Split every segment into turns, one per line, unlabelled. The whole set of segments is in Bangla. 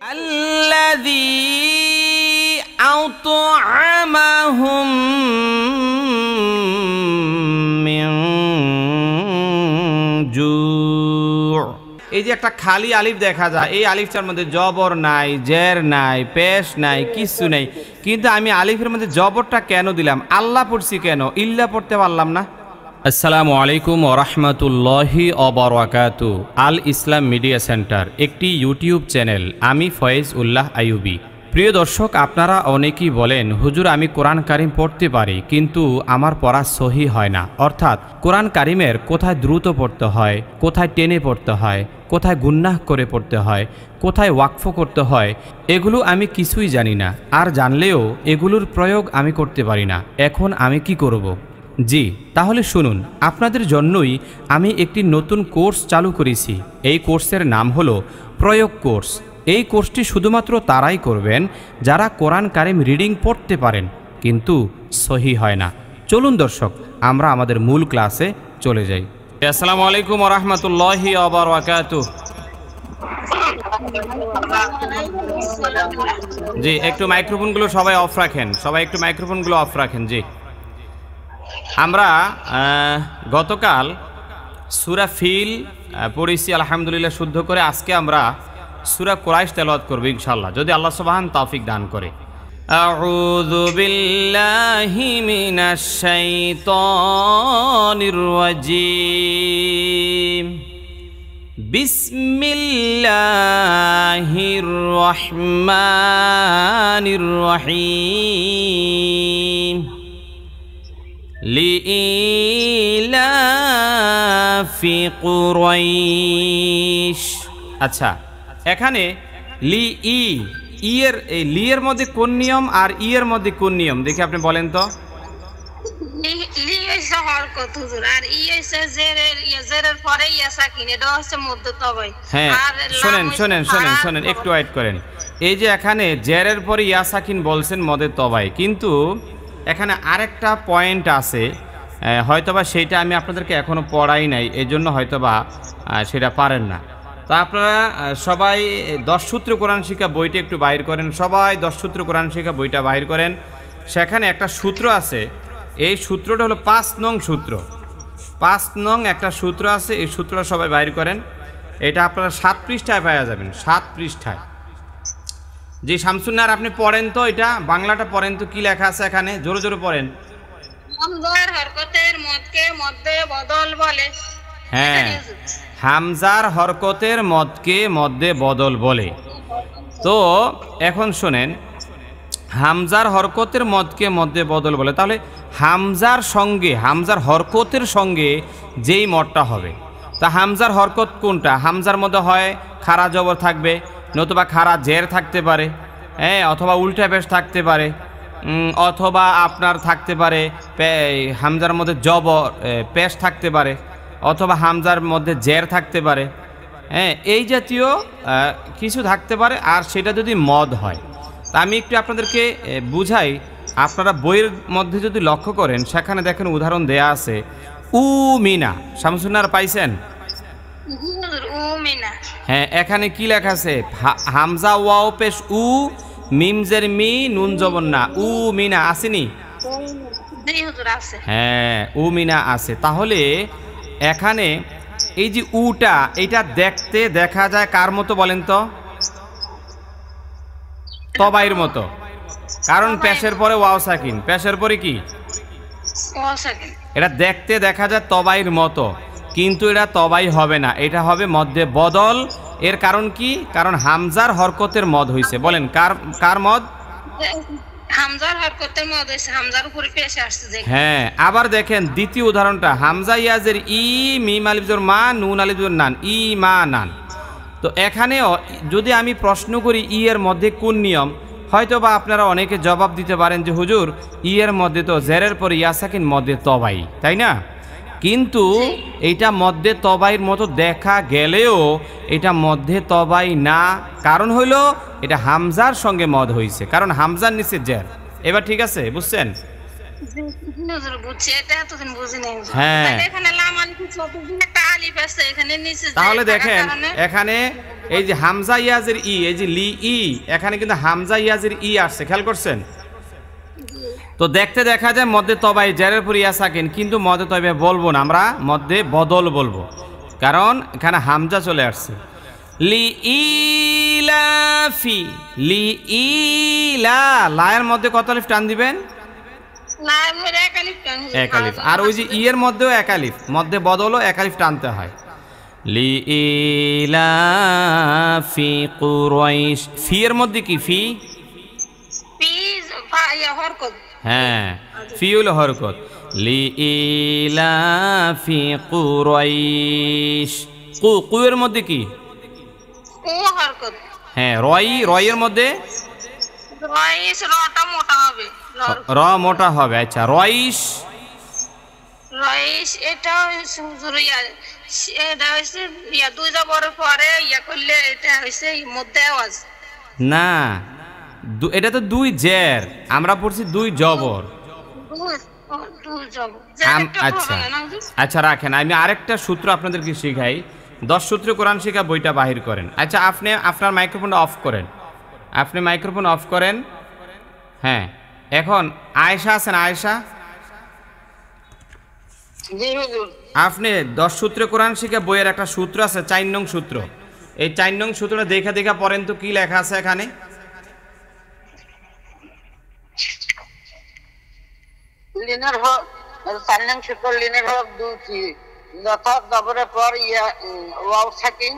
الذي أطعمهم من جوع। এই যে একটা খালি আলিফ দেখা যায়, এই আলিফটার মধ্যে জবর নাই, জের নাই, পেশ নাই, কিছু নাই, কিন্তু আমি আলিফের মধ্যে জবরটা কেন দিলাম? আল্লাহ পড়ছি কেন? ইল্লা পড়তে পারলাম না? আসসালামু আলাইকুম ওয়া রাহমাতুল্লাহি ওয়া বারাকাতুহু। আল ইসলাম মিডিয়া সেন্টার একটি ইউটিউব চ্যানেল। আমি ফয়েজ উল্লাহ আইয়ুবী। প্রিয় দর্শক, আপনারা অনেকেই বলেন, হুজুর আমি কোরআন কারিম পড়তে পারি কিন্তু আমার পড়া সহি হয় না। অর্থাৎ কোরআন কারিমের কোথায় দ্রুত পড়তে হয়, কোথায় টেনে পড়তে হয়, কোথায় গুন্নাহ করে পড়তে হয়, কোথায় ওয়াকফ করতে হয়, এগুলো আমি কিছুই জানি না। আর জানলেও এগুলোর প্রয়োগ আমি করতে পারি না। এখন আমি কি করব? জি, তাহলে শুনুন, আপনাদের জন্যই আমি একটি নতুন কোর্স চালু করেছি। এই কোর্সের নাম হলো প্রয়োগ কোর্স। এই কোর্সটি শুধুমাত্র তারাই করবেন যারা কোরআন কারিম রিডিং পড়তে পারেন কিন্তু সহি হয় না। চলুন দর্শক, আমরা আমাদের মূল ক্লাসে চলে যাই। আসসালামু আলাইকুম ওয়া রাহমাতুল্লাহি ওয়া বারাকাতুহু। জি, একটু মাইক্রোফোনগুলো সবাই অফ রাখেন, সবাই একটু মাইক্রোফোনগুলো অফ রাখেন। জি, আমরা গতকাল সূরা ফিল পড়েছি আলহামদুলিল্লাহ শুদ্ধ করে। আজকে আমরা সূরা কুরাইশ তেলাওয়াত করব ইনশাআল্লাহ, যদি আল্লাহ সুবহান তৌফিক দান করে। আউযু বিল্লাহি মিনাশ শাইতানির রাজীম। বিসমিল্লাহির রহমানির রহিম। লিইলাফি কুরাইশ। আচ্ছা, এখানে লি এর মধ্যে কোন নিয়ম আর ই এর মধ্যে কোন নিয়ম দেখি আপনি বলেন তো।
লি হইছে হরকত হুজুর, আর ই হইছে জেরের পরে ইয়া সাকিন, এটা হচ্ছে মধ্য তবাই।
হ্যাঁ, শুনেন একটু ওয়েট করেন। এই যে এখানে জেরের পরে ইয়া সাকিন বলছেন মধ্যে তবাই, কিন্তু এখানে আরেকটা পয়েন্ট আছে, হয়তোবা সেইটা আমি আপনাদেরকে এখনো পড়াই নাই, এই জন্য হয়তোবা সেটা পারেন না। তা আপনারা সবাই 10 সূত্র কোরআন শিক্ষা বইটা একটু বাইর করেন, সবাই 10 সূত্র কোরআন শিক্ষা বইটা বাইর করেন। সেখানে একটা সূত্র আছে, এই সূত্রটা হলো 5 নং সূত্র। 5 নং একটা সূত্র আছে, এই সূত্রটা সবাই বাইর করেন। এটা আপনারা 7 পৃষ্ঠায় পাওয়া যাবেন, 7 পৃষ্ঠায়। জি শামসুন্নার, আপনি পড়েন তো, এটা বাংলাটা পড়েন তো, কি লেখা আছে এখানে, জোরে জোরে পড়েন।
হামজার হরকতের মদকে মধ্যে বদল বলে।
হ্যাঁ, হামজার হরকতের মদকে মধ্যে বদল বলে। তো এখন শুনেন, হামজার হরকতের মদকে মধ্যে বদল বলে, তাহলে হামজার সঙ্গে, হামজার হরকতের সঙ্গে যেই মদটা হবে, তা হামজার হরকত কোনটা? হামজার মধ্যে হয় খাড়া জবর থাকবে, নতুবা খাড়া জের থাকতে পারে, হ্যাঁ, অথবা উল্টা পেশ থাকতে পারে, অথবা আপনার থাকতে পারে হামজার মধ্যে জবর পেশ থাকতে পারে, অথবা হামজার মধ্যে জের থাকতে পারে, হ্যাঁ, এই জাতীয় কিছু থাকতে পারে। আর সেটা যদি মদ হয়, তা আমি একটু আপনাদেরকে বুঝাই। আপনারা বইয়ের মধ্যে যদি লক্ষ্য করেন, সেখানে দেখেন উদাহরণ দেয়া আছে উমিনা। শামসুন্নার পাইছেন? হ্যাঁ, এখানে কি লেখা আছে? হামজা ওয়াও পেশ উ, মিম জের মি, নুন জবর না, উমিনা আসেনি? হ্যাঁ, উমিনা আছে। তাহলে এখানে এই যে উটা, এটা দেখতে দেখা যায় কার মতো বলেন তো? তবাইয়ের মতো। কারণ পেশের পরে ওয়াও সাকিন, পেশের পরে কি? এটা দেখতে দেখা যায় তবাইয়ের মতো, কিন্তু এটা তবাই হবে না, এটা হবে মধ্যে বদল। এর কারণ কি? কারণ হামজার হরকতের মদ হইছে। বলেন কার মদ?
হামজার হরকতের মদ হইছে, হামজার উপরে পেশ আসছে।
হ্যাঁ, আবার দেখেন দ্বিতীয় উদাহরণটা, হামজা ইয়াজের ই, মিম আলিফ জবর মা, নুন আলিফ জবর নান, ই মা নান। তো এখানেও যদি আমি প্রশ্ন করি ই এর মধ্যে কোন নিয়ম, হয়তোবা আপনারা অনেকে জবাব দিতে পারেন যে হুজুর ই এর মধ্যে তো জেরের পরে ইয়া সাকিন মধ্যে তবাই, তাই না? কিন্তু এইটা মধ্যে তবাইয়ের মতো দেখা গেলেও এটা মধ্যে তবাই না। কারণ হইল এটা হামজার সঙ্গে মদ হইছে, কারণ হামজার নিচে জের। এবার ঠিক আছে, বুঝছেন? হ্যাঁ, তাহলে দেখেন এখানে এই যে হামজা ইয়াজের ই, এই যে লি ই, এখানে কিন্তু হামজা ইয়াজের ই আসছে, খেয়াল করছেন? তো দেখতে দেখা যায় মধ্যে তবাই জেরের পর ইয়া সাকিন, কিন্তু মধ্যে তবে বলবো না, আমরা মধ্যে বদল বলবো, কারণ এখানে হামজা চলে আসছে। লি ইলাফি, লি ইলা, লায়ের মধ্যে কত আলিফ টান দিবেন? এক আলিফ। আর ওই যে ই এর মধ্যেও এক আলিফ, মধ্যে বদলও এক আলিফ টানতে হয়। লি ইলাফি কুরাইশ, ফি এর মধ্যে কি? ফি, হ্যাঁ, ফি হলো হরকত। লি ইলাফি কুরাইশ, কু, কু এর মধ্যে কি? হ্যাঁ, রয়ের মধ্যে র মোটা হবে। আচ্ছা, রইশ,
এটা হচ্ছে দুই জবরের পরে ইয়া করলে এটা হচ্ছে মধ্যে আওয়াজ
না, এটা তো দুই জের, আমরা পড়ছি দুই জবর। আচ্ছা আচ্ছা, রাখেন, আমি আরেকটা সূত্র আপনাদেরকে শিখাই। 10 সূত্র কোরআন শিক্ষা বইটা বাহির করেন। আচ্ছা, আপনি আপনার মাইক্রোফোনটা অফ করেন, আপনি মাইক্রোফোন অফ করেন। হ্যাঁ, এখন আয়েশা আছেন? আয়েশা, আপনি 10 সূত্রে কোরআন শিক্ষা বইয়ের একটা সূত্র আছে, 4 নং সূত্র। এই 4 নং সূত্রটা দেখা দেখা পড়েন তো, কি লেখা আছে এখানে?
লিনের হক 4 নং সূত্র, লিনের হক দুটি, যথা জবরের পর ইয়া ওয়াও সাকিন,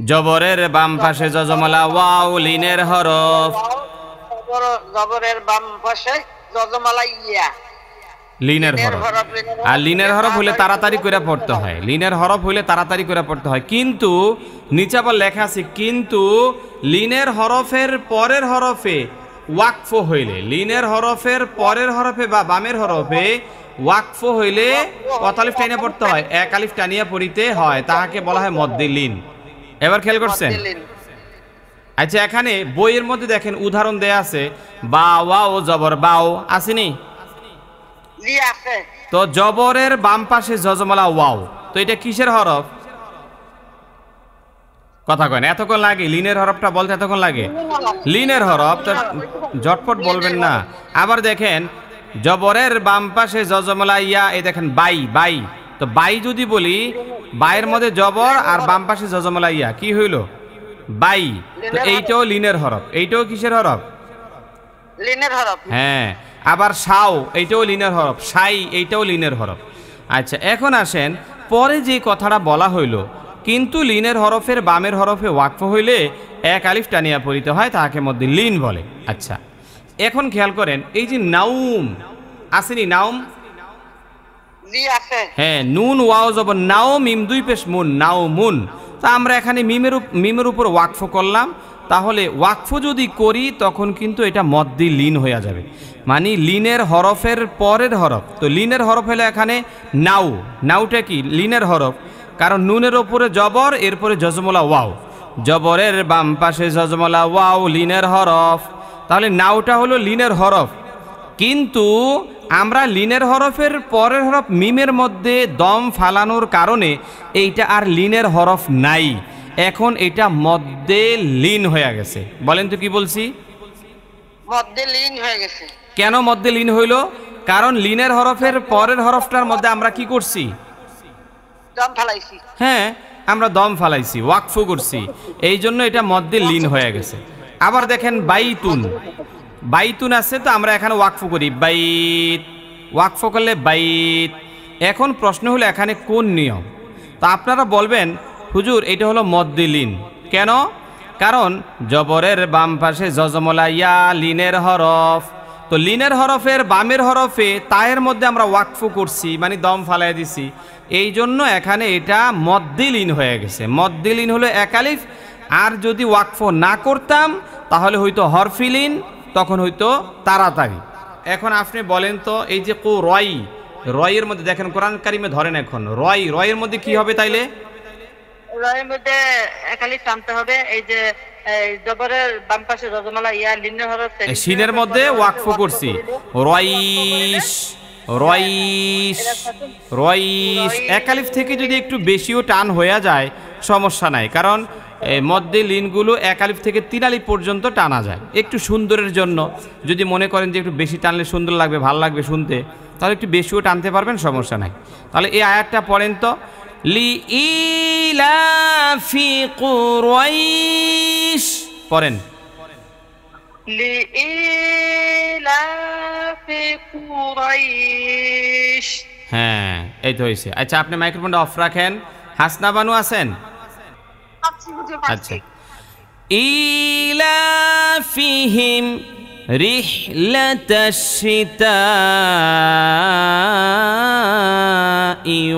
জবরের বাম পাশে যজমলা ওয়াও, লিনের হরফ,
জবরের বাম পাশে যজমলা ইয়া,
লিনের হরফ। আর লিনের হরফ হলে তাড়াতাড়ি করে পড়তে হয়, লিনের হরফ হলে তাড়াতাড়ি করে পড়তে হয়। কিন্তু নিচে আবার লেখা আছে, কিন্তু লিনের হরফের পরের হরফে ওয়াকফ হইলে, লিনের হরফের পরের হরফে বা বামের হরফে ওয়াকফ হইলে কত আলিফ টানিয়ে পড়তে হয়? এক আলিফ টানিয়ে পড়িতে হয়, তাহাকে বলা হয় মদ্দে লিন। এবার খেয়াল করছেন? আচ্ছা, এখানে বইয়ের মধ্যে দেখেন উদাহরণ দেয়া আছে, বা ওয়াও জবর বাও, আসেনি? তো জবরের বাম পাশে যজমলা ওয়াও, তো এটা কিসের হরফ? কথা কয় না, এতক্ষণ লাগে লিনের হরফটা বলতে, এতক্ষণ লাগে লিনের হরফ, তো ঝটপট বলবেন না। আবার দেখেন জবরের বাম পাশে যজমলা ইয়া, এই দেখেন বাই, বাই, তো বাই যদি বলি, বাইয়ের মধ্যে জবর আর বাম পাশে যজমলা ইয়া, কি হইল? বাই। তো এইটাও লিনের হরফ, এইটাও কিসের হরফ?
লিনের হরফ।
হ্যাঁ, আবার শাও, এইটাও লিনের হরফ, সাই, এইটাও লিনের হরফ। আচ্ছা, এখন আসেন পরে যে কথাটা বলা হইল, কিন্তু লিনের হরফের বামের হরফে ওয়াকফ হইলে এক আলিফ টানিয়া পড়িতে হয়, তাহাকে মধ্যে লিন বলে। আচ্ছা, এখন খেয়াল করেন, এই যে নাউম আসেনি? নাউম, হ্যাঁ, নুন ওয়াও জবর নাও, মিম দুই পেশ মুন, নাও মুন। তা আমরা এখানে মিমের উপর ওয়াকফ করলাম, তাহলে ওয়াকফ যদি করি তখন কিন্তু এটা মদ্দি লিন হয়ে যাবে, মানে লিনের হরফের পরের হরফ। তো লিনের হরফ হলে এখানে নাও, নাওটা কি? লিনের হরফ, কারণ নুনের ওপরে জবর, এরপরে যজমলা ওয়াও, জবরের বাম পাশে যজমলা ওয়াও, লিনের হরফ। তাহলে নাওটা হলো লিনের হরফ, কিন্তু আমরা লিনের হরফের পরের হরফ মিমের মধ্যে দম ফালানোর কারণে এইটা আর লিনের হরফ নাই, এখন এটা মদ্দে লিন হয়ে গেছে। বলেন তো কি বলছি?
মদ্দে লিন হয়ে গেছে।
কেন মদ্দে লিন হইল? কারণ লিনের হরফের পরের হরফটার মধ্যে আমরা কি করছি?
দম ফালাইছি।
হ্যাঁ, আমরা দম ফালাইছি, ওয়াকফ করছি, এই জন্য এটা মদ্দে লিন হয়ে গেছে। আবার দেখেন বাইতুন, বাইতুন আছে, তো আমরা এখানে ওয়াকফ করি বাইত, ওয়াকফ করলে বাইত। এখন প্রশ্ন হলো এখানে কোন নিয়ম? তা আপনারা বলবেন হুজুর এটা হলো মদ্দে লিন। কেন? কারণ জবরের বাম পাশে যজমলা ইয়া, লিনের হরফ, তো লিনের হরফের বামের হরফে তায়ের মধ্যে আমরা ওয়াকফ করছি, মানে দম ফালাই দিছি, এই জন্য এখানে এটা মদ্দে লিন হয়ে গেছে। মদ্দে লিন হলো এক আলিফ, আর যদি ওয়াকফ না করতাম তাহলে হয়তো হরফিলিন, তখন হয়তো তাড়াতাড়ি। এখন আপনি বলেন তো, এই যে কো রয়, রয়ের মধ্যে দেখেন কোরআন কারিমে ধরেন, এখন রয়, রয়ের মধ্যে কি হবে? তাইলে
রয়ের মধ্যে এক আলিফ টানতে হবে, এই যে জবরের বাম পাশে যজমলা ইয়া, লিনের হরফ,
শিনের মধ্যে ওয়াকফ করছি, রয়িশ, রয়িশ, রয়িশ। এক আলিফ থেকে যদি একটু বেশিও টান হয়ে যায় সমস্যা নাই, কারণ এই মধ্যে লিনগুলো এক আলিফ থেকে 3 আলিফ পর্যন্ত টানা যায় একটু সুন্দরের জন্য। যদি মনে করেন যে একটু বেশি টানলে সুন্দর লাগবে, ভালো লাগবে শুনতে, তাহলে একটু বেশিও টানতে পারবেন, সমস্যা নাই। তাহলে এই আয়াতটা পড়েন তো, লি ইলাফি কুরাইশ পড়েন।
লিইলাফি কুরাইশ।
হ্যাঁ, এই তো হয়েছে। আচ্ছা, আপনি মাইক্রোফোনটা অফ রাখেন। হাসনা বানু আছেন? আচ্ছা। ইলাফিহিম রিহলাতাশ শিতাই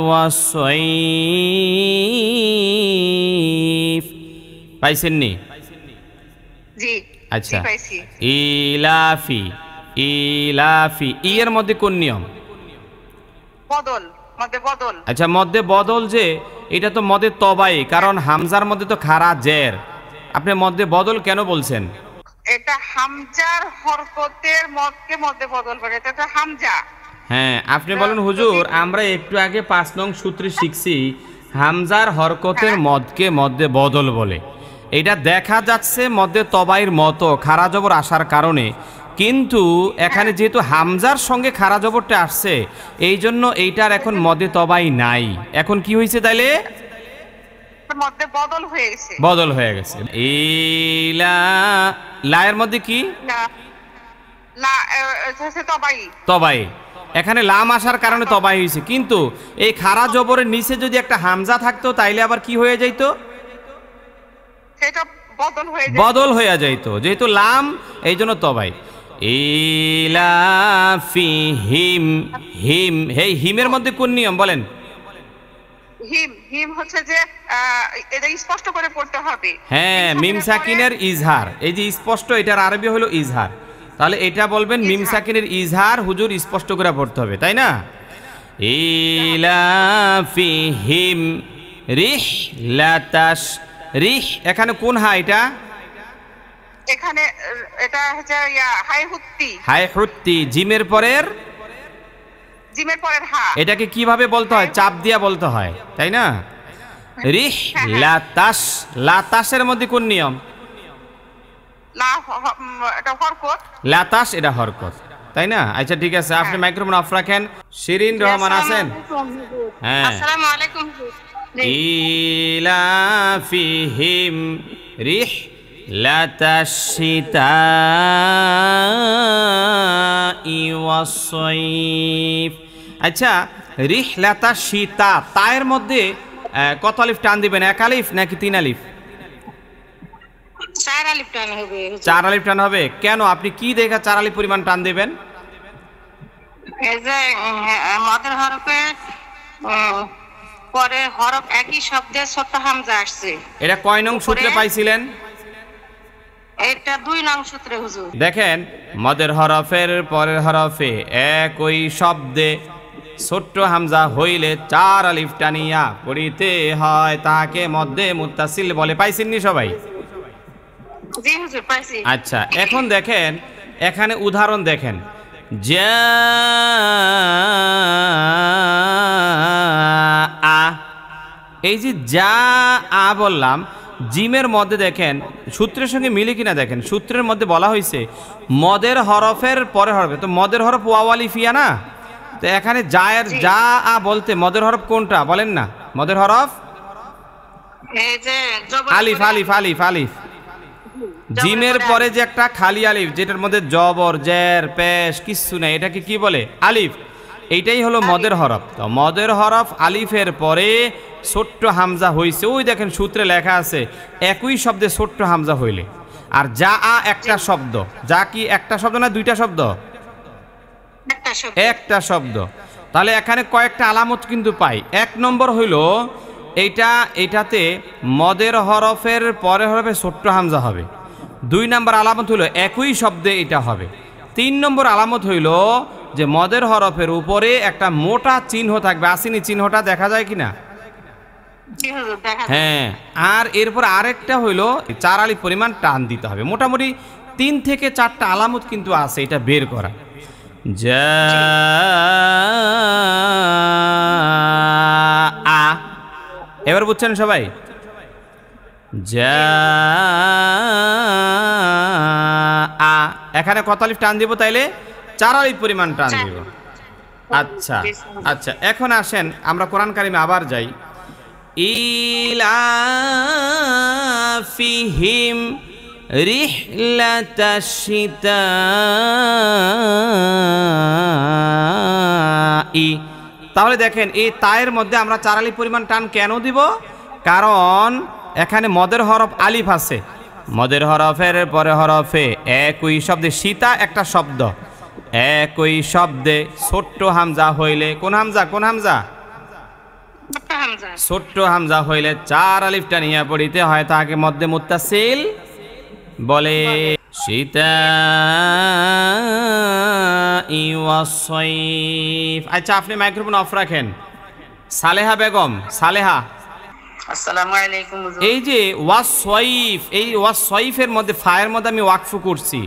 ওয়াস-সাইফ। পাইছেননি?
জি
আচ্ছা,
পাইছি।
ইলাফি, ইলাফি ই এর মধ্যে কোন নিয়ম?
বদল, মধ্যে বদল।
আচ্ছা, মধ্যে বদল, যে এটা তো মধ্যে তবাই, কারণ হামজার মধ্যে তো খাড়া জের। আপনি মধ্যে বদল কেন বলছেন?
এটা হামজার হরকতের মধ্যে মধ্যে বদল করে, এটা তো হামজা।
হ্যাঁ, আপনি বলেন হুজুর, আমরা একটু আগে 5 নং সূত্রে শিখছি হামজার হরকতের মধ্যকে মধ্যে বদল বলে। এটা দেখা যাচ্ছে মধ্যে তবাইয়ের মতো খাড়া জবর আসার কারণে, কিন্তু এখানে যেহেতু হামজার সঙ্গে খাড়া জবরটা আসছে, এই জন্য এইটার এখন মধ্যে তবাই নাই। এখন কি হয়েছে তাইলে?
মধ্যে বদল হয়ে গেছে।
বদল হয়ে গেছে। ইলা লায়ের মধ্যে কি?
না না, এটা হচ্ছে তবাই।
তবাই। এখানে লাম আসার কারণে তবাই হয়েছে, কিন্তু এই খাড়া জবরের নিচে যদি একটা হামজা থাকতো তাইলে আবার কি হয়ে যাইতো?
সেটা বদল হয়ে যায়।
বদল হয়ে যাইতো, যেহেতু লাম, এই জন্য তবাই। ইলাফিহিম, হিম, এই হিমের মধ্যে কোন নিয়ম বলেন?
হিম, হিম হচ্ছে যে এটা স্পষ্ট করে পড়তে হবে।
হ্যাঁ, মিম সাকিনের ইজহার, এই যে স্পষ্ট, এটার আরবি হলো ইজহার। তাহলে এটা বলবেন মিম সাকিনের ইজহার হুজুর স্পষ্ট করে পড়তে হবে, তাই না? ইলাফিহিম রিহলাতাশ, রিহ এখানে কোন হা? এটা
এখানে এটা হচ্ছে হাই হুত্তি,
হায় হুত্তি, জিমের পরের,
জিমের পরের হা।
এটাকে কিভাবে বলতে হয়? চাপ দিয়া বলতে হয়, তাই না? রিহ লাতাশ, লাতাশের মধ্যে কোন নিয়ম?
লা এটা হরকত।
লাতাশ এটা হরকত, তাই না? আচ্ছা, ঠিক আছে, আপনি মাইক্রোফোন অফ রাখেন। শিরিন রহমান আছেন? হ্যাঁ।
আসসালামু আলাইকুম।
ইলাফিহিম রিহলাতাশ শিতাই ওয়াস-সাইফ। আচ্ছা, রিহলাতাশ শিতা, তায়ের মধ্যে কত আলিফ টান দিবেন? 1 আলিফ নাকি 3 আলিফ?
4 আলিফ টান হবে।
4 আলিফ টান হবে। কেন? আপনি কি দেখা 4 আলিফ পরিমাণ টান দিবেন?
এই যে মদের হরফে পরে হরফ একই শব্দে ছোট হামজা আসছে।
এটা কয় নং সূত্রে পাইছিলেন?
এটা 2 নং সূত্রে হুজুর।
দেখেন, মদের হরফের পরের হরফে একই শব্দে ছোট্ট হামজা হইলে 4 আলিফ টানিয়া পড়িতে হয়, তাকে মধ্যে মুত্তাসিল বলে। পাইছেননি সবাই?
জি হুজুর, পাইছি।
আচ্ছা, এখন দেখেন, এখানে উদাহরণ দেখেন, যা আ, এই যে যা আ বললাম, জিমের মধ্যে দেখেন সূত্রের সঙ্গে মিলে কিনা দেখেন। সূত্রের মধ্যে বলা হয়েছে মদের হরফের পরে হরফে, তো মদের হরফ ওয়াও আলিফ ইয়া না? তো এখানে জায়ের যা আ বলতে মদের হরফ কোনটা বলেন না? মদের হরফ
এই যে
আলিফ, আলিফ, আলিফ, আলিফ। জিমের পরে যে একটা খালি আলিফ, যেটার মধ্যে জবর, জের, পেশ কিচ্ছু নাই, এটাকে কি বলে? আলিফ। এইটাই হলো মদের হরফ। তো মদের হরফ আলিফের পরে ছোট্ট হামজা হইছে, ওই দেখেন সূত্রে লেখা আছে একই শব্দে ছোট্ট হামজা হইলে। আর যা আ একটা শব্দ, যা কি একটা শব্দ না 2টা শব্দ? একটা শব্দ। তাহলে এখানে কয়েকটা আলামত কিন্তু পাই। 1 নম্বর হইল এইটাতে মদের হরফের পরে হরফে ছোট্ট হামজা হবে। 2 নম্বর আলামত হইল একই শব্দে এটা হবে। 3 নম্বর আলামত হইল যে মদের হরফের উপরে একটা মোটা চিহ্ন থাকবে। আসেনি চিহ্নটা? দেখা যায় কিনা? হ্যাঁ। আর এরপর আরেকটা হইল 4 আলিফ পরিমাণ টান দিতে হবে। মোটামুটি 3 থেকে 4টা আলামত কিন্তু আছে এটা বের করা। যা আ, এবার বুঝছেন সবাই? এখানে কত আলিফ টান দিব তাইলে 4 আলিফ পরিমাণ টান দিব। আচ্ছা আচ্ছা, এখন আসেন আমরা কোরআন কারিমে আবার যাই। ইলাফিহিম রিহলাতাশ শিতাই। তাহলে দেখেন এই তায়ের মধ্যে আমরা 4 আলিফ পরিমাণ টান কেন দিব? কারণ এখানে মদের হরফ আলিফ আছে, মদের হরফের পরে হরফে একই শব্দে, সীতা একটা শব্দ, একই শব্দে ছোট্ট হামজা হইলে, কোন হামজা কোন হামজা? ছোট্ট হামজা হইলে 4 আলিফটা নিয়ে পড়িতে হয়, তাকে মধ্যে মুত্তাসিল বলে। সীতা ওয়াসসাইফ। আচ্ছা আপনি মাইক্রোফোন অফ রাখেন। সালেহা বেগম, সালেহা,
আসসালামু আলাইকুম।
এই যে ওয়াসসাইফ, এই ওয়াসসাইফের মধ্যে ফায়ের মধ্যে আমি ওয়াকফু করছি,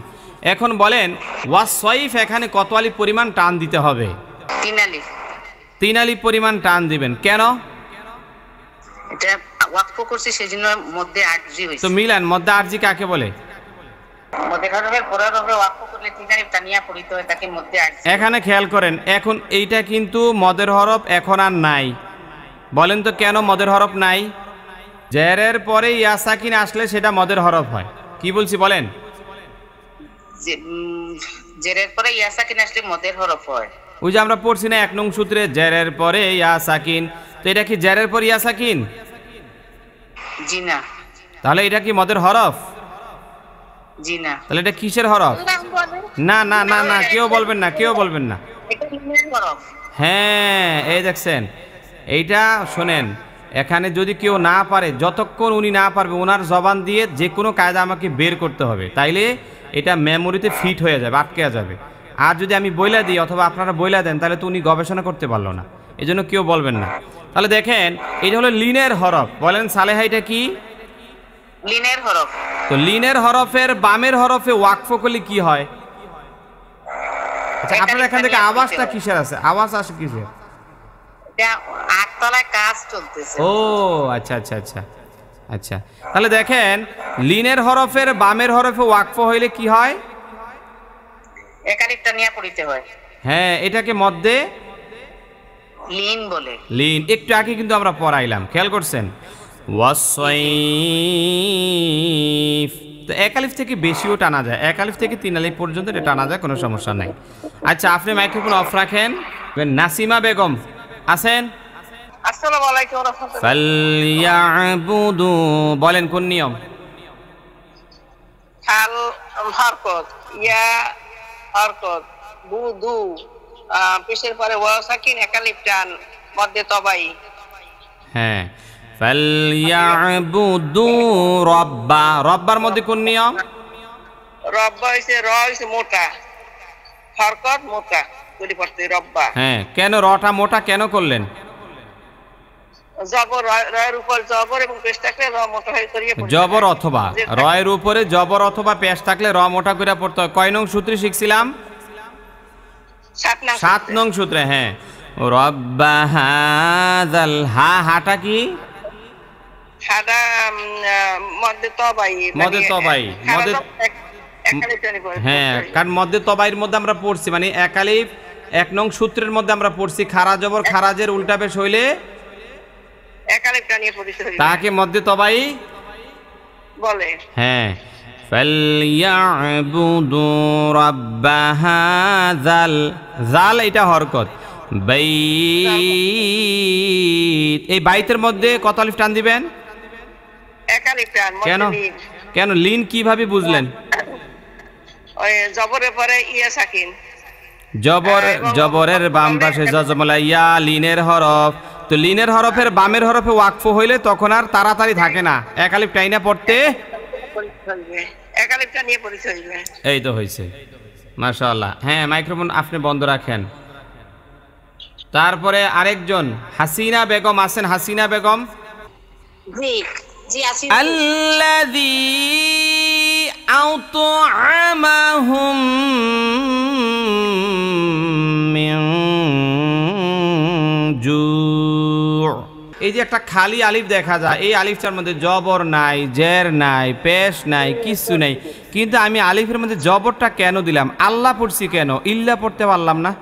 এখন বলেন ওয়াসসাইফ এখানে কত আলিফ পরিমাণ টান দিতে হবে?
3 আলিফ।
3 আলিফ পরিমাণ টান দিবেন কেন?
এটা ওয়াকফ করছি সেজন্য মধ্যে আরজি হইছে।
তো মিলান, মধ্যে আরজি কাকে বলে?
মধ্যে হরফের পরে হরফে ওয়াকফ করলে 3 আলিফ টানিয়া পড়িতে হয়, তাকে মধ্যে আরজি।
এখানে খেয়াল করেন, এখন এইটা কিন্তু মদের হরফ এখন আর নাই। বলেন তো কেন মদের হরফ নাই? জেরের পরে ইয়া সাকিন আসলে সেটা মদের হরফ হয়। কি বলছি বলেন?
জেরের পরে ইয়া সাকিন আসলে মদের হরফ হয়।
ওই যে আমরা পড়ছি না 1 নং সূত্রে, জেরের পরে ইয়া সাকিন, তো এটা কি জেরের পর ইয়া সাকিন?
জি না।
তাহলে এটা কি মদের হরফ?
জি না।
তাহলে এটা কিসের হরফ? না না না না, কেউ বলবেন না, কেউ বলবেন না।
এটা লিনের হরফ।
হ্যাঁ, এই দেখছেন, এইটা শোনেন, এখানে যদি কেউ না পারে, যতক্ষণ উনি না পারবে ওনার জবান দিয়ে যে কোনো কায়দা আমাকে বের করতে হবে, তাইলে এটা মেমোরিতে ফিট হয়ে যাবে, আটকে যাবে। আর যদি আমি বইলা দিই অথবা আপনারা বইলা দেন, তাহলে তো উনি গবেষণা করতে পারলো না। এই জন্য কেউ বলবেন না। তাহলে দেখেন এটা হলো লিনের হরফ। বলেন সালেহা এটা কি?
লিনের হরফ।
তো লিনের হরফের বামের হরফে ওয়াকফ করলে কি হয়? আচ্ছা আপনার এখান থেকে আওয়াজটা কিসের আছে? আওয়াজ আসে কিসের?
এটা আটতলায় কাজ চলতেছে।
ও আচ্ছা আচ্ছা আচ্ছা আচ্ছা, তাহলে দেখেন লিনের হরফের বামের হরফে ওয়াকফ হইলে কি হয়?
এক আলিফটা নিয়ে পড়িতে হয়।
হ্যাঁ, এটাকে মধ্যে
লিন বলে।
লিন একটু আগে কিন্তু আমরা পড়াইলাম, খেয়াল করছেন? ওয়াসসাইফ, তো 1 আলিফ থেকে বেশিও টানা যায়, 1 আলিফ থেকে 3 আলিফ পর্যন্ত এটা টানা যায়, কোনো সমস্যা নাই। আচ্ছা আপনি মাইক্রোফোন অফ রাখেন। নাসিমা বেগম আছেন?
আসসালামু আলাইকুম ওয়া রাহমাতুল্লাহ।
ফালইয়াবুদু, বলেন কোন নিয়ম?
ফাল হরকত, ইয়া হরকত, বুদু পেশের পরে ওয়া সাকিন, এক আলিফ টান, মধ্যে তবাই।
হ্যাঁ, ফালইয়াবুদু রব্বা, রব্বার মধ্যে কোন নিয়ম?
রব্বা হইছে, র হইছে মোটা, হরকত মোটা করে পড়তে রব্বা।
হ্যাঁ, কেন রটা মোটা কেন করলেন?
জবর, রয়ের উপর জবর এবং পেশ থাকলে র মোটা হয়ে করিয়ে পড়তে হয়।
জবর অথবা, রয়ের উপরে জবর অথবা পেশ থাকলে র মোটা করে পড়তে হয়। কয় নং সূত্রে শিখছিলাম? 7 নং সূত্রে। হ্যাঁ, রব্বা হাযাল, হা হাটা কি?
হাদা মধ্যে তবাই,
মধ্যে তবাই, মধ্যে হ্যাঁ, কারণ মধ্যে তবাইয়ের মধ্যে আমরা পড়ছি, মানে 1 আলিফ 1 নং সূত্রের মধ্যে আমরা পড়ছি খারা জবর খারাজের উল্টা পেশ হইলে
এক আলিফটা নিয়ে পড়িতে হয়,
তাকে মধ্যে তবাই
বলে।
হ্যাঁ, ফালইয়াবুদু রাব্বা হাযাল, জাল এটা হরকত, বাইত, এই বাইতের মধ্যে কত আলিফ টান দিবেন?
এক আলিফ টান।
কেন কেন লিন কিভাবে বুঝলেন?
ওই জবরের পরে ইয়া সাকিন,
জবর, জবরের বাম পাশে জজমলা ইয়া, লিনের হরফ, তো লিনের হরফের বামের হরফে ওয়াকফ হইলে তখন আর তাড়াতাড়ি থাকে না, 1 আলিফ টাইনা পড়তে
এক আলিফটা নিয়ে পড়িতে হইবে।
এই তো হয়েছে, মাশাআল্লাহ। হ্যাঁ, মাইক্রোফোন আপনি বন্ধ রাখেন। তারপরে আরেকজন হাসিনা বেগম আছেন? হাসিনা বেগম।
জি জি আসি।
আল্লাযী আত'আমাহুম মিন জু', এই যে একটা খালি আলিফ দেখা যায়, এই আলিফটার মধ্যে জবর নাই, জের নাই, পেশ নাই, কিচ্ছু নেই, কিন্তু আমি আলিফের মধ্যে জবরটা কেন দিলাম? আল্লাহ পড়ছি কেন, ইল্লা পড়তে পারলাম না?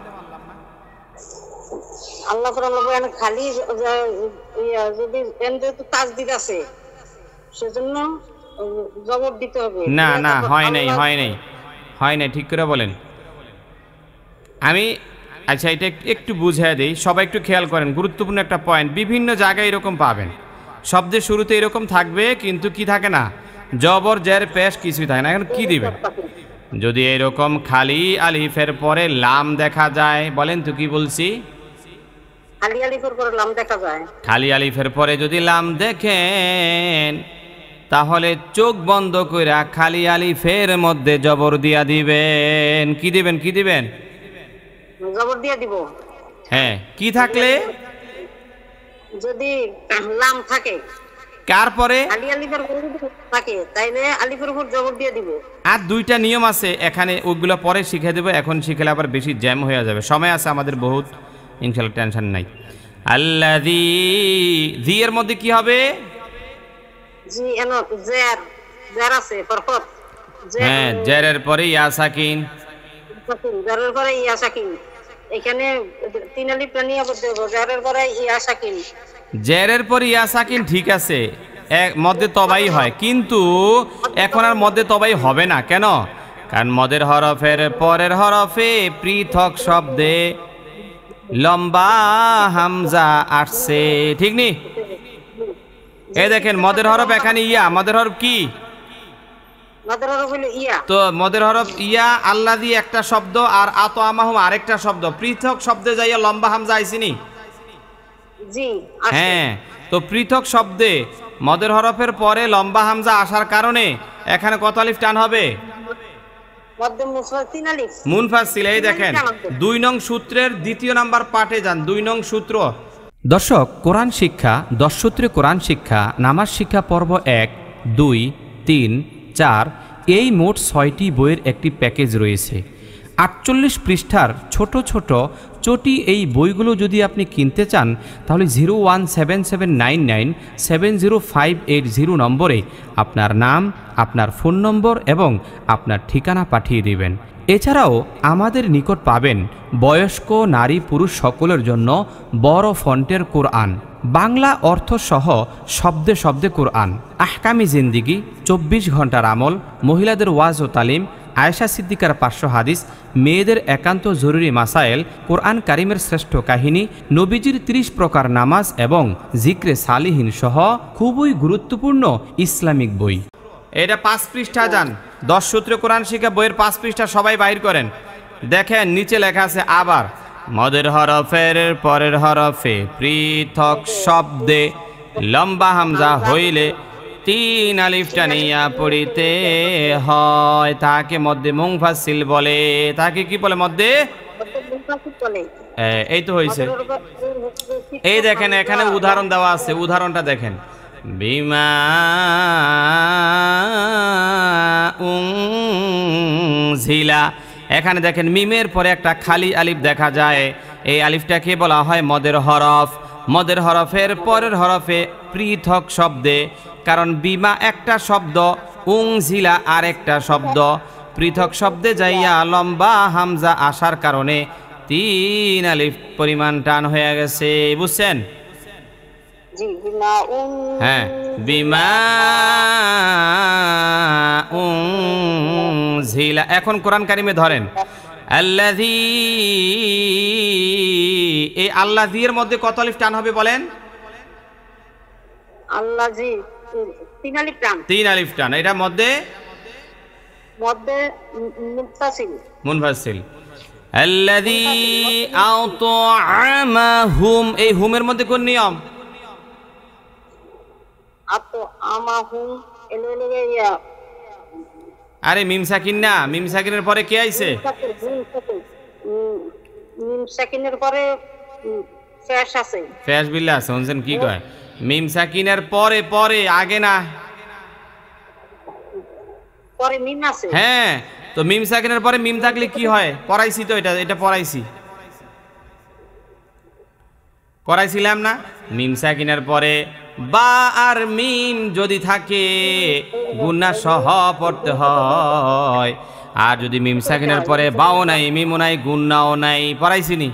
আল্লাহ করে আল্লাহ বলেন খালি যদি যেহেতু তাসদিদ আছে সেজন্য জবাব দিতে হবে।
না না, হয় নাই, হয় নাই, হয় নাই, ঠিক করে বলেন। আমি আচ্ছা এটা একটু বুঝিয়ে দিই, সবাই একটু খেয়াল করেন, গুরুত্বপূর্ণ একটা পয়েন্ট। বিভিন্ন জায়গায় এরকম পাবেন, শব্দের শুরুতে এরকম থাকবে, কিন্তু কি থাকে না, জবর জের পেশ কিছুই থাকে না। এখন কি দিবেন? যদি এরকম খালি আলিফের পরে লাম দেখা যায়, বলেন তো কি বলছি?
খালি আলিফের পরে লাম দেখা যায়।
খালি আলিফের পরে যদি লাম দেখেন, তাহলে চোখ বন্ধ কইরা খালি আলিফের মধ্যে জবর দিয়া দিবেন। কি দিবেন? কি দিবেন?
জবর দিয়ে দিব।
হ্যাঁ, কি থাকলে?
যদি লাম থাকে,
কার পরে?
খালি আলিফের পরে যদি থাকে তাইলে আলিফের উপর জবর দিয়ে দিব।
আর দুইটা নিয়ম আছে এখানে, ওইগুলো পরে শিখে দেবো, এখন শিখলে আবার বেশি জ্যাম হয়ে যাবে, সময় আছে আমাদের বহুত, ইনশাল্লাহ টেনশন নাই। আল্লাযী, জি এর মধ্যে কি হবে?
জি এন জের, জের আছে পরপর।
হ্যাঁ, জেরের পরে ইয়া সাকিন,
জেরের পরে ইয়া সাকিন। এখানে তিন আলিফ নিয়ে দেব, জেরের পরে ইয়া সাকিন।
জেরের পরে ইয়া সাকিন, ঠিক আছে, মধ্যে তবাই হয়, কিন্তু এখন আর মধ্যে তবাই হবে না। কেন? কারণ মদের হরফের পরের হরফে পৃথক শব্দে লম্বা হামজা আসছে, ঠিক নি? এই দেখেন মদের হরফ এখানে ইয়া, মদের হরফ কি?
মদের হরফ হলো ইয়া। তো
মদের হরফ ইয়া, আল্লাযী একটা শব্দ, আর আতআমাহুম আরেকটা শব্দ, পৃথক শব্দে যাইয়া লম্বা হামজা আইছিনি?
জি।
হ্যাঁ, তো পৃথক শব্দে মদের হরফের পরে লম্বা হামজা আসার কারণে এখানে কত আলিফ টান হবে? মুনফাসিল। এই দেখেন ২ নং সূত্রের ২য় নাম্বার পাঠে যান, ২ নং সূত্র। দর্শক, কোরআন শিক্ষা ১০ সূত্রে কোরআন শিক্ষা, নামাজ শিক্ষা পর্ব ১, ২, ৩, ৪, এই মোট ৬টি বইয়ের একটি প্যাকেজ রয়েছে। ৪৮ পৃষ্ঠার ছোট ছোট চটি এই বইগুলো যদি আপনি কিনতে চান, তাহলে 017799700580 নম্বরে আপনার নাম, আপনার ফোন নম্বর এবং আপনার ঠিকানা পাঠিয়ে দিবেন। এছাড়াও আমাদের নিকট পাবেন বয়স্ক, নারী, পুরুষ সকলের জন্য বড় ফন্টের কোরআন, বাংলা অর্থ সহ শব্দে শব্দে কোরআন, আহকামি জিন্দিগি, ২৪ ঘন্টার আমল, মহিলাদের ওয়াজ ও তালিম, আয়েশা সিদ্দিকার ৫০০ হাদিস, মেয়েদের একান্ত জরুরি মাসায়েল, কোরআন কারিমের শ্রেষ্ঠ কাহিনী, নবীজির ৩০ প্রকার নামাজ এবং জিক্রে সালিহিন সহ খুবই গুরুত্বপূর্ণ ইসলামিক বই। এটা ৫ পৃষ্ঠা যান, ১০ সূত্রে কোরআন শিক্ষা বইয়ের ৫ পৃষ্ঠা সবাই বাইর করেন। দেখেন নিচে লেখা আছে আবার মদের হরফের পরের হরফে পৃথক শব্দে লম্বা হামজা হইলে ৩ আলিফ টানিয়া পড়িতে হয়, তাকে মধ্যে মুনফাসিল বলে। তাকে কি বলে? মধ্যে। এই তো হয়েছে। এই দেখেন এখানে উদাহরণ দেওয়া আছে, উদাহরণটা দেখেন। বিমা উনজিলা, এখানে দেখেন মিমের পরে একটা খালি আলিফ দেখা যায়, এই আলিফটাকে বলা হয় মদের হরফ। মদের হরফের পরের হরফে পৃথক শব্দে, কারণ বিমা একটা শব্দ, উনজিলা আর একটা শব্দ, পৃথক শব্দে যাইয়া লম্বা হামজা আসার কারণে ৩ আলিফ পরিমাণ টান হয়ে গেছে, বুঝছেন? হ্যাঁ, বিমা উনজিলা। এখন কোরআন কারিমে ধরেন আল্লাযী, এই আল্লাযী এর মধ্যে কত আলিফ টান হবে বলেন?
আল্লাযী ৩ আলিফ টান।
৩ আলিফ টান। এটা মধ্যে
মুনফাসিল।
মুনফাসিল। আল্লাযী আতআমাহুম, এই হুমের মধ্যে কোন নিয়ম?
আতআমাহুম এলে ইয়া,
আরে মিম সাকিন না, মিম সাকিনের পরে কে আইছে?
মিম সাকিনের পরে ফ্যাশ আছে।
ফ্যাশ বিল্লাহ আছে, শুনছেন কি কয়? মিম সাকিনের পরে পরে, আগে না,
পরে মিম আছে।
হ্যাঁ, তো মিম সাকিনের পরে মিম থাকলে কি হয়? পড়াইছি তো, এটা পড়াইছি। পড়াইছিলাম না? মিম সাকিনের পরে বা আর মিম যদি থাকে গুন্না সহ পড়তে হয়, আর যদি মিম সাকিনের পরে বাও নাই, মিমও নাই, গুন্নাও নাই, পড়াইছিনি?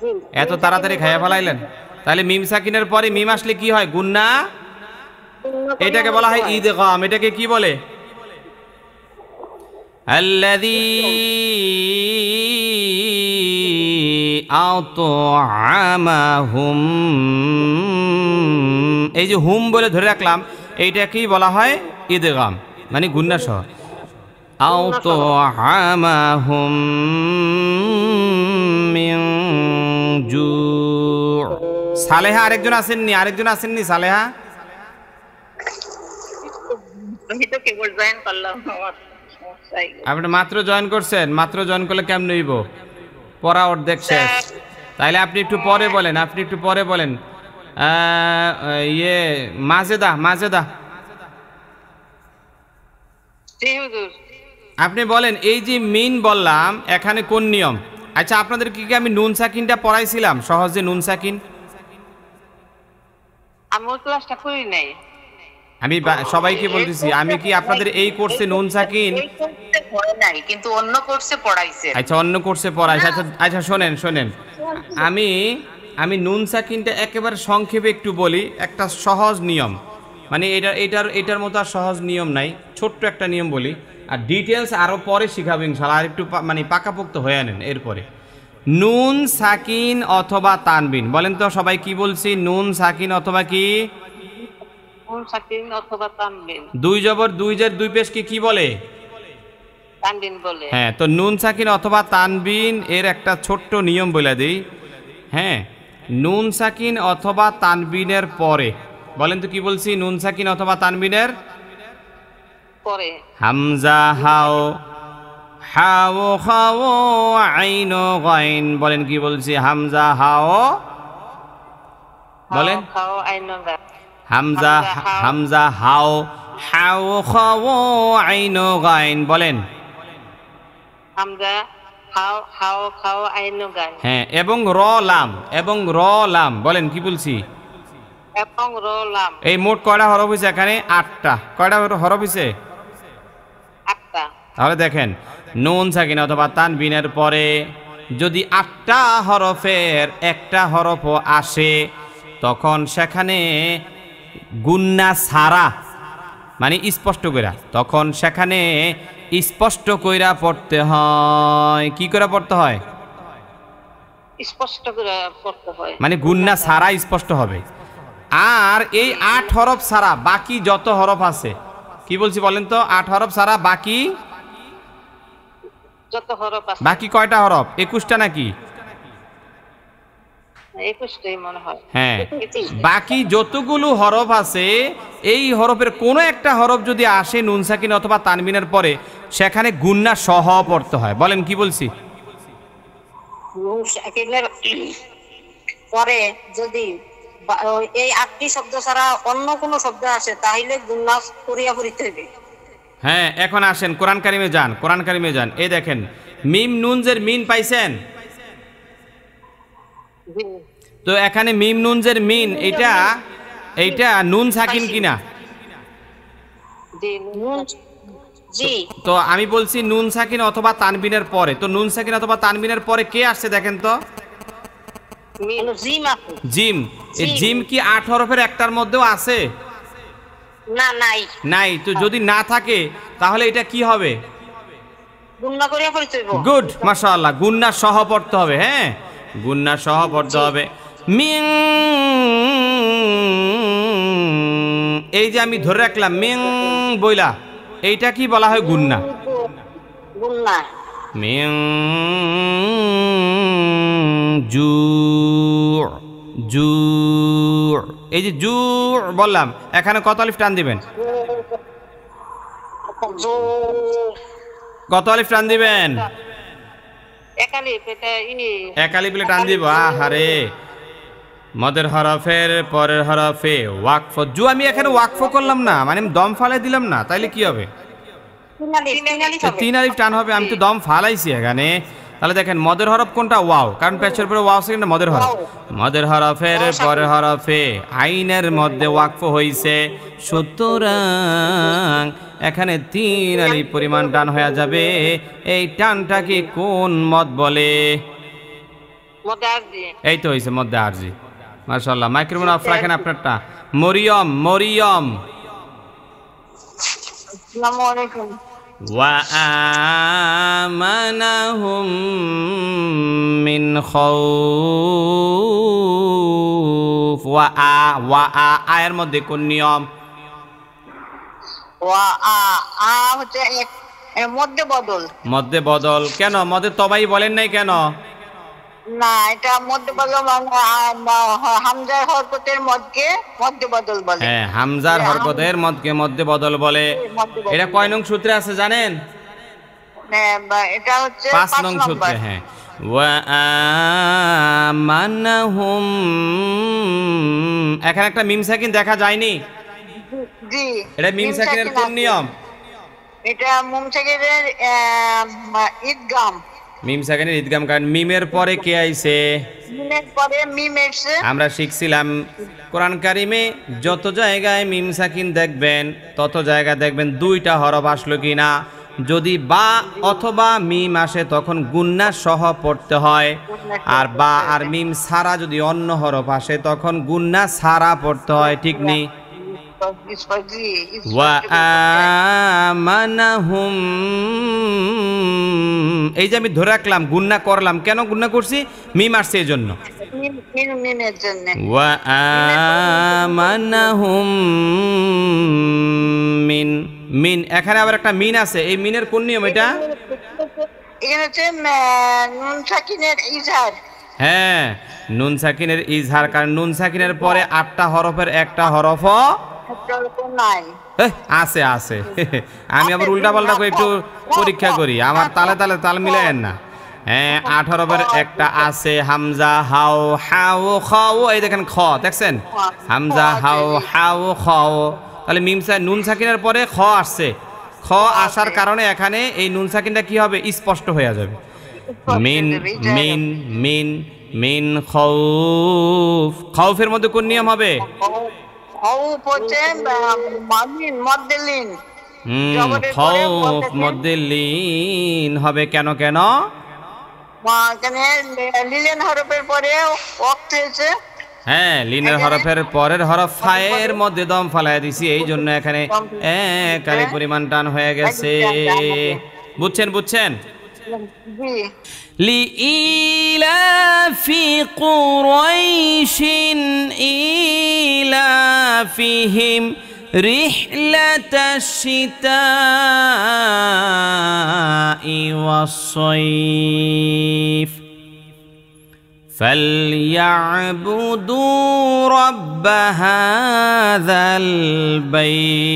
জি
এত তাড়াতাড়ি খাইয়া ফেলাইলেন। তাহলে মিম সাকিনের পরে মিম আসলে কি হয়? গুন্না। এটাকে বলা হয় ইদগাম। এটাকে কি বলে? আল্লাযী আত'আমাহুম, এই যে হুম বলে ধরে রাখলাম, এইটাকেই বলা হয় ইদগাম, মানে গুন্না সহ। আত'আমাহুম মিন জু'। সালেহা আরেকজন আসেননি? আরেকজন আসেননি সালেহা?
আমি তো কেবল জয়েন করলাম, আমার সমস্যাই।
আপনি মাত্র জয়েন করছেন? মাত্র জয়েন করলে কেমন হইব? পড়া অর্ধেক শেষ। তাইলে আপনি একটু পরে বলেন, আপনি একটু পরে বলেন। ইয়ে মাজেদা, মাজেদা
জি হুজুর।
আপনি বলেন, এই যে মিন বললাম, এখানে কোন নিয়ম? আচ্ছা, আপনাদের কি আমি নুন সাকিনটা পড়াইছিলাম? সহজে নুন সাকিন
আমি ওই ক্লাসটা করি নাই।
আমি সবাইকে বলতেছি, আমি কি আপনাদের এই কোর্সে নুন সাকিন?
এই কোর্সে হয় নাই, কিন্তু অন্য কোর্সে পড়াইছে।
আচ্ছা, অন্য কোর্সে পড়াইছে। আচ্ছা আচ্ছা, শোনেন শোনেন, আমি নুন সাকিনটা একেবারে সংক্ষেপে একটু বলি। একটা সহজ নিয়ম, মানে এটার মতো আর সহজ নিয়ম নাই, ছোট্ট একটা নিয়ম বলি। আর ডিটেলস আরও পরে শিখাবো ইনশাআল্লাহ। আর একটু মানে পাকাপোক্ত হয়ে নেন। এরপরে নুন সাকিন অথবা তানবিন, বলেন তো সবাই কি বলছি? নুন সাকিন অথবা কি?
নুন সাকিন অথবা তানবিন।
দুই জবর দুই জের দুই পেশ কি বলে?
তানবিন বলে।
হ্যাঁ, তো নুন সাকিন অথবা তানবিন এর একটা ছোট্ট নিয়ম বলে দিই। হ্যাঁ, নুন সাকিন অথবা তানবিনের পরে, বলেন তো কি বলছি? নুন সাকিন অথবা তানবিনের
পরে
হামজা হাও, হাও খাও, আইন গাইন, বলেন কি বলছি? হামজা হাও, বলেন
খাও আইন গাইন।
হামজা, হামজা হাও, হাও খাও, আইন গাইন, বলেন
হামজা হাও, হাও খাও আইন গাইন।
হ্যাঁ, এবং র লাম, এবং র লাম, বলেন কি বলছি?
এবং র লাম।
এই মোট কয়টা হরফ হয়েছে এখানে? 8টা। কয়টা হরফ হয়েছে?
8টা।
তাহলে দেখেন, নুন সাকিন অথবা তানবিনের পরে যদি 8টা হরফের একটা হরফও আসে, তখন সেখানে গুন্না সারা, মানে স্পষ্ট কইরা, তখন সেখানে স্পষ্ট কইরা পড়তে হয়। কি করে পড়তে হয়?
স্পষ্ট করে পড়তে হয়,
মানে গুন্না সারা স্পষ্ট হবে। আর এই 8 হরফ ছাড়া বাকি যত হরফ আছে, কি বলছি বলেন তো? 8 হরফ ছাড়া বাকি
যত হরফ আছে।
বাকি কয়টা হরফ? 21টা নাকি?
21টাই মনে হয়।
হ্যাঁ, বাকি যতগুলো হরফ আছে, এই হরফের কোনো একটা হরফ যদি আসে নুন সাকিন অথবা তানবিনের পরে, সেখানে গুন্না সহ পড়তে হয়। বলেন কি বলছি?
নুন সাকিনের পরে যদি এই 8টি শব্দ ছাড়া অন্য কোনো শব্দ আসে, তাহলে গুন্না করিয়া পড়িতে হইবে।
হ্যাঁ, এখন আসেন কোরআন কারিমে যান, কোরআন কারিমে যান। এই দেখেন, মিম নুনজের মিন পাইছেন? তো এখানে মিম নুনজের মিন, এইটা নুন সাকিন কিনা?
জি।
তো আমি বলছি নুন সাকিন অথবা তানবিনের পরে। তো নুন সাকিন অথবা তানবিনের পরে কে আসছে দেখেন তো?
জিম আছে।
জিম। এই জিম কি 8 হরফের একটার মধ্যেও আছে?
না, নাই।
নাই। তো যদি না থাকে তাহলে এটা কি হবে?
গুন্না করিয়া পড়িতে হইব।
গুড, মাশাআল্লাহ, গুন্না সহ পড়তে হবে। হ্যাঁ, গুন্না সহ পড়তে হবে। মিং, এই যে আমি ধরে রাখলাম মিং বইলা, এইটা কি বলা হয়? গুন্না।
গুন্না।
মিং জু, জু, এই যে জু বললাম, এখানে কত আলিফ টান দিবেন? কত আলিফ টান দিবেন?
এক আলিফ। এটা
এক আলিফ টান দিব। আহারে, মদের হরফের পরের হরফে ওয়াকফ। জু আমি এখানে ওয়াকফ করলাম না, মানে আমি দম ফালাই দিলাম না, তাইলে কি হবে?
3 আলিফ।
3 আলিফ টান হবে। আমি তো দম ফালাইছি এখানে। তাহলে দেখেন মদের হরফ কোনটা? ওয়াও, কারণ পেশের পরে ওয়াও সেকেন্ড মদের হরফ। মদের হরফের পরের হরফে আইনের মধ্যে ওয়াকফ হইছে, সুতরাং এখানে 3 আলিফ পরিমাণ টান হয়ে যাবে। এই টানটাকে কোন মদ বলে?
মধ্যে আরজি।
এই তো হইছে মধ্যে আরজি। মাশাআল্লাহ, মাইক্রোফোন অফ রাখেন আপনারটা। মরিয়ম, মরিয়ম।
আসসালামু আলাইকুম।
وآمنهم من خوف। আয়ের মধ্যে কোন নিয়ম?
ওয়া আ হচ্ছে এর মধ্যে বদল।
মধ্যে বদল কেন? মধ্যে তবাই বলেন নাই কেন?
না, এটা মধ্যে বদল হামজার হরকতের মধ্যে বদল বলে।
হ্যাঁ, হামজার হরকতের মধ্যে বদল বলে। এটা কয় নং সূত্রে আছে জানেন?
এটা হচ্ছে
5 নং সূত্রে। হ্যাঁ, ওয়ামানহুম। এখানে একটা মিম সাকিন দেখা যায়নি?
জি,
এটা মিম সাকিনের কোন নিয়ম?
এটা মুম সাকিনের ঈদগাম।
মিম সাকিনের ঈদগাম, কারণ মিমের পরে কে আইছে?
মিমের পরে মিম এসে।
আমরা শিখছিলাম কোরআন কারিমে যত জায়গায় মিম সাকিন দেখবেন তত জায়গায় দেখবেন 2টা হরফ আসলো কিনা। যদি বা অথবা মিম আসে তখন গুন্না সহ পড়তে হয়, আর বা আর মিম ছাড়া যদি অন্য হরফ আসে তখন গুন্না ছাড়া পড়তে হয়, ঠিক নেই? ওয়ামানাহুম, এই যে আমি ধরে রাখলাম গুন্না করলাম, কেন গুন্না করছি? মিম আসছে এই জন্য।
মিমের জন্য।
ওয়ামানাহুম মিন, মিন এখানে আবার একটা মিন আছে, এই মিনের কোন নিয়ম এটা?
এখানে হচ্ছে নুন সাকিনের ইজহার।
হ্যাঁ, নুন সাকিনের ইজহার, কারণ নুন সাকিনের পরে 8টা হরফের একটা হরফও
নাই।
আছে আছে। আমি আবার উল্টা পাল্টা করে একটু পরীক্ষা করি, আমার তালে তালে তাল মিলায়েন না। হ্যাঁ, 8 হরফের একটা আছে, হামজা হাও হাও খাও। এই দেখেন খ, দেখছেন? হামজা হাও হাও খাও। তাহলে মিম নুন সাকিনের পরে খ আসছে। খ আসার কারণে এখানে এই নুন সাকিনটা কি হবে? স্পষ্ট হয়ে যাবে। মিন মিন মিন মিন খাউফ। খাউফের মধ্যে কোন নিয়ম হবে?
খাউফ হচ্ছে মধ্যে লিন।
খাউফ মধ্যে লিন হবে কেন? কেন?
এখানে লিলেন হরফের পরে ওয়াক্ত হয়েছে।
হ্যাঁ, লিনের হরফের পরের হরফ ফায়ের মধ্যে দম ফালায় দিছি, এই জন্য এখানে এক আলিফ পরিমাণ টান হয়ে গেছে। বুঝছেন? বুঝছেন? লিইলাফি কুরাইশিন ইলাফিহিম রিহলাতাশ শিতাই ওয়াস-সাইফ فليعبدوا رب هذا البيت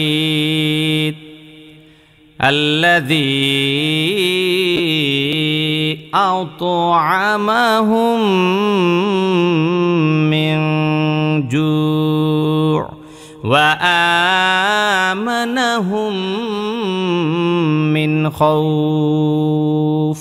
الذي أطعمهم من جوع وآمنهم من خوف